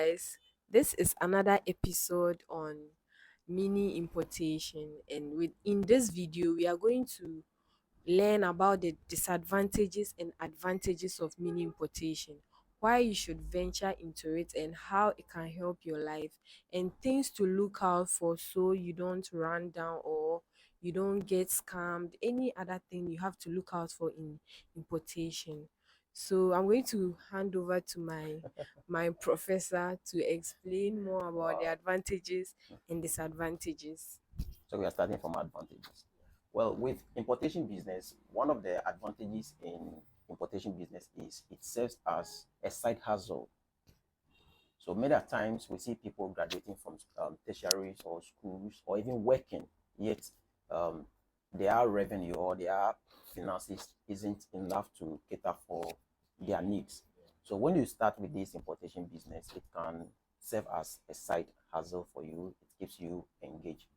guys. This is another episode on mini importation, and in this video, we are going to learn about the disadvantages and advantages of mini importation, why you should venture into it, and how it can help your life, and things to look out for so you don't run down or you don't get scammed. Any other thing you have to look out for in importation. So I'm going to hand over to my professor to explain more about the Wow. advantages and disadvantages. So we are starting from advantages. Well, with importation business, one of the advantages in importation business is it serves as a side hustle. So many a times we see people graduating from tertiaries or schools or even working, yet um, their revenue or their finances isn't enough to cater for their needs. So when you start with this importation business, it can serve as a side hustle for you. It keeps you engaged.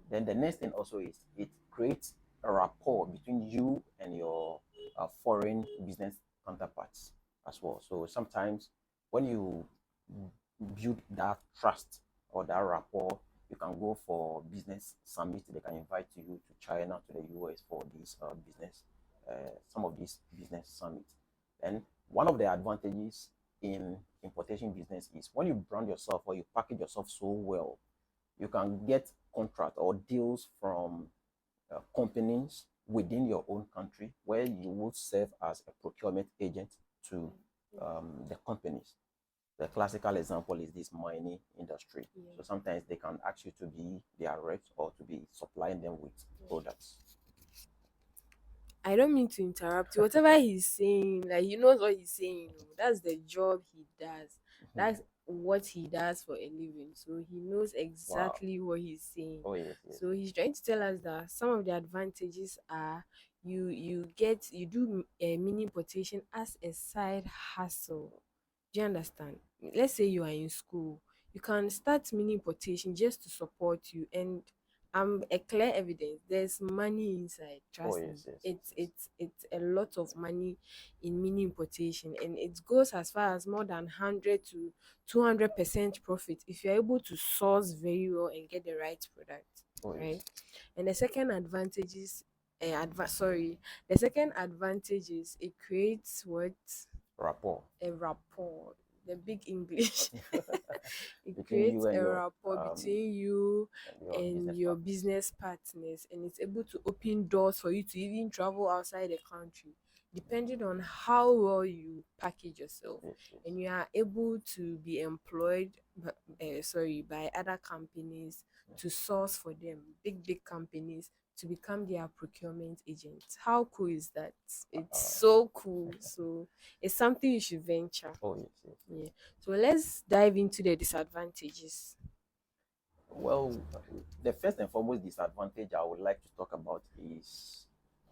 Then the next thing also is it creates a rapport between you and your foreign business counterparts as well. So sometimes when you build that trust or that rapport, you can go for business summit. They can invite you to China, to the US for these some of these business summits. And one of the advantages in importation business is when you brand yourself or you package yourself so well, you can get contract or deals from companies within your own country where you will serve as a procurement agent to the companies. The classical example is this mining industry. Yeah. So sometimes they can ask you to be their reps or to be supplying them with products. I don't mean to interrupt you. Whatever he's saying, like he knows what he's saying. That's the job he does. Mhm. That's what he does for a living. So he knows Wow. exactly what he's saying. Oh yes, yes. So he's trying to tell us that some of the advantages are you do a mini importation as a side hustle. Do you understand? Let's say you are in school, you can start mini importation just to support you, and a clear evidence there's money inside. Oh Trust me, yes, yes, yes, yes. it's a lot of money in mini importation, and it goes as far as more than 100 to 200% profit if you're able to source very well and get the right product, Oh right? yes. And the second advantage is the second advantage is it creates what? Rapport A rapport. The big English. It between you creates and a your rapport between you and business your partners. business partners, and it's able to open doors for you to even travel outside the country, depending on how well you package yourself. Yes, yes. And you are able to be employed by other companies to source for them, big companies, to become their procurement agents. How cool is that? It's Uh, so cool. So it's something you should venture. oh yes, yes, yes. Yeah. So let's dive into the disadvantages. Well, the first and foremost disadvantage I would like to talk about is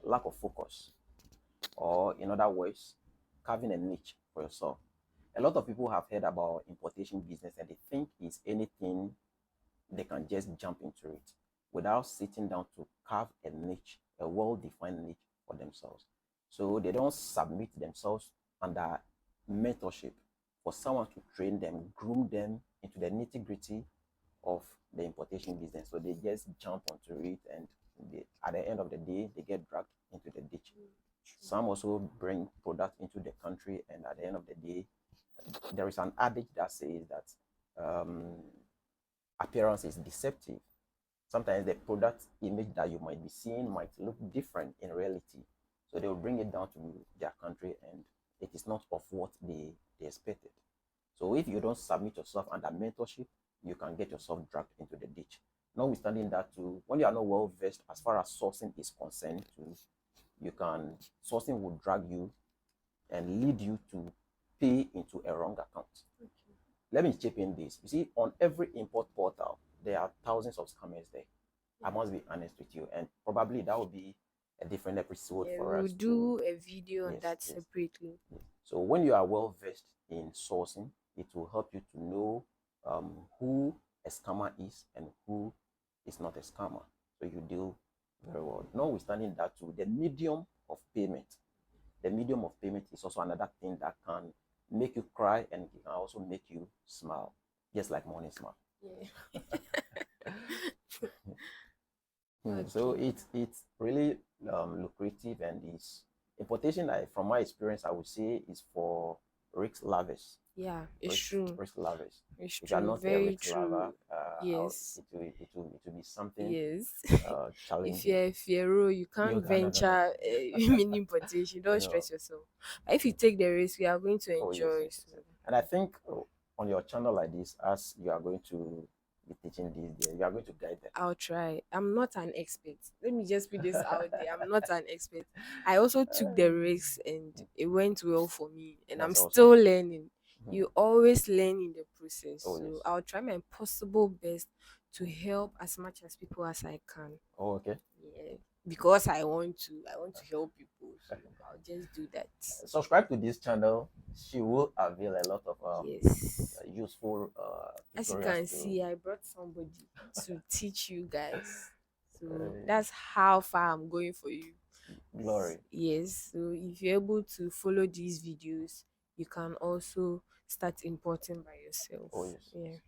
lack of focus, or in other words, carving a niche for yourself. A lot of people have heard about importation business and they think it's anything they can just jump into it without sitting down to carve a niche, a well-defined niche for themselves. So they don't submit themselves under mentorship for someone to train them, groom them into the nitty-gritty of the importation business. So they just jump onto it, and at the end of the day, they get dragged into the ditch. Some also bring product into the country, and at the end of the day, there is an adage that says that appearance is deceptive. Sometimes the product image that you might be seeing might look different in reality. So they will bring it down to their country, and it is not of what they expected. So if you don't submit yourself under mentorship, you can get yourself dragged into the ditch. Notwithstanding that too, when you are not well versed as far as sourcing is concerned too, sourcing will drag you and lead you to pay into a wrong account. Let me chip in this. You see, on every import portal, there are thousands of scammers there. I must be honest with you, and probably that will be a different episode Yeah, for we'll us to. do a video on Yes, that yes, separately. yes. So when you are well versed in sourcing, it will help you to know who a scammer is and who is not a scammer. So you deal very well. Notwithstanding that too, the medium of payment. The medium of payment is also another thing that can make you cry and it can also make you smile. just like money smart. Yeah. So Okay. it's really lucrative, and is importation. From my experience, I would say is for risk lovers. Yeah, it's true. Risk lovers. It's If you are true. not a Very risk lover, true. Yes. it will be something Yes. If challenging. you're a Fiero, you You can't can no. venture mini importation. Don't No. stress yourself. But if you take the risk, you are going to Oh yes, enjoy. yes, So yes. And I think on your channel like this, as you are going to be teaching this there, you are going to guide them. I'll try. I'm not an expert. Let me just put this out there. I'm not an expert. I also took the risks and it went well for me. And I'm That's still awesome. learning. Mhm. You always learn in the process. Oh So yes. I'll try my possible best to help as much as people as I can. Oh okay. Yeah. Because I want to help people. So I'll just do that. Subscribe to this channel. She will avail a lot of Yes. useful As you tutorials can to see, I brought somebody to teach you guys. So uh, that's how far I'm going for you. glory. Yes, so if you're able to follow these videos, you can also start importing by yourself. Oh yes, Yeah. yes.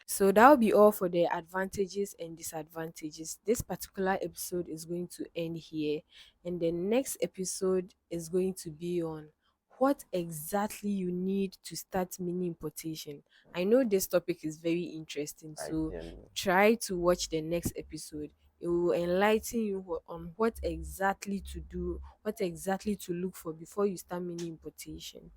So that will be all for the advantages and disadvantages. This particular episode is going to end here, and the next episode is going to be on what exactly you need to start mini importation. I know this topic is very interesting, I so tell you. try to watch the next episode. It will enlighten you on what exactly to do, what exactly to look for before you start mini importation.